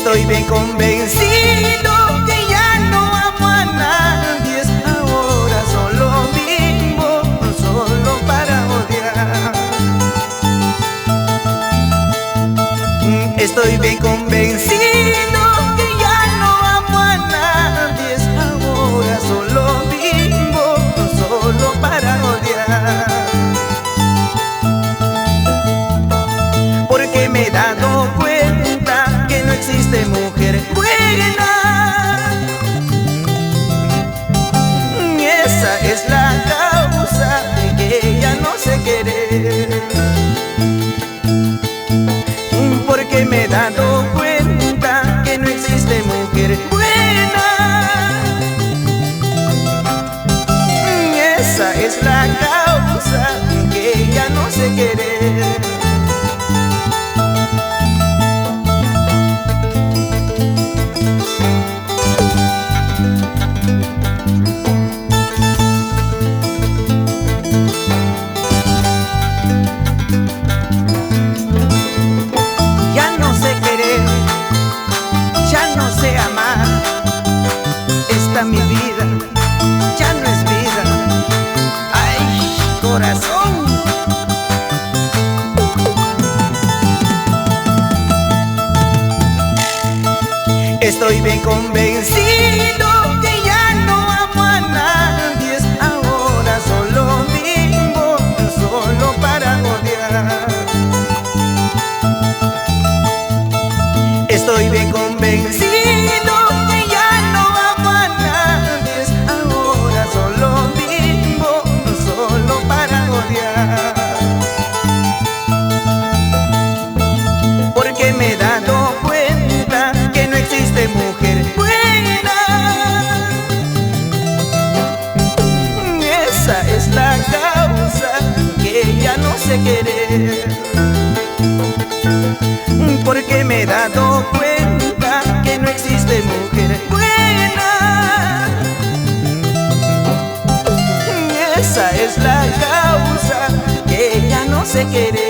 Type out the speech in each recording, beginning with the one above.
Estoy bien convencido que ya no amo a nadie. Ahora solo vivo, solo para odiar. Estoy bien convencido que ya no amo a nadie. Ahora solo vivo, solo para odiar. Porque me he dado cuenta que no existe mujer buena. Esa es la causa de que ella no se quiere. Porque me he dado cuenta que no existe mujer buena. Esa es la causa de que ella no se quiere. Mi vida ya no es vida. Ay, corazón. Estoy bien convencido que ya no amo a nadie. Ahora solo vivo, solo para odiar. Estoy bien convencido que ya no amo a nadie. Ahora solo vivo, solo para odiar. Porque me he dado cuenta que no existe mujer buena. Esa es la causa que ella no se quiere. Porque me he dado cuenta que no existe mujer buena. Esa es la causa que ella no se quiere.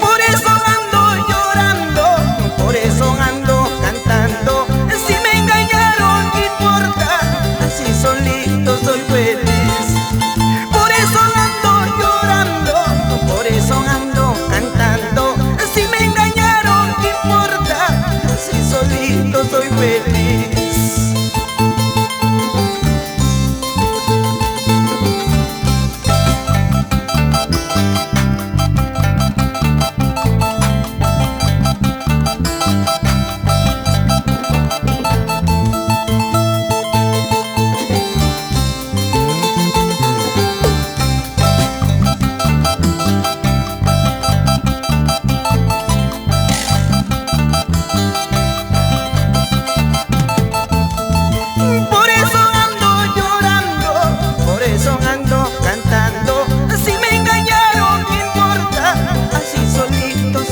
Por eso ando llorando, por eso ando cantando. Si me engañaron, ¿qué importa? Así solito soy feliz. Por eso ando llorando, por eso ando cantando. Si me engañaron, ¿qué importa? Así solito soy feliz.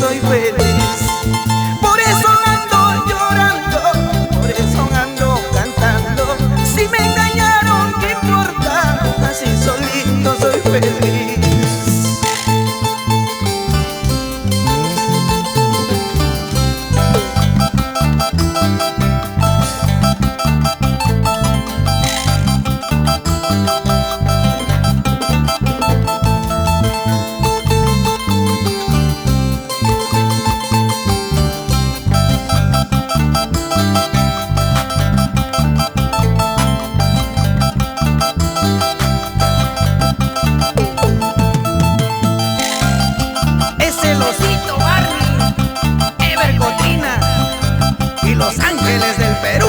Soy feliz. Por eso ando llorando, por eso ando cantando. Si me engañaron, ¿qué importa? Así solito soy feliz. Los Ángeles del Perú.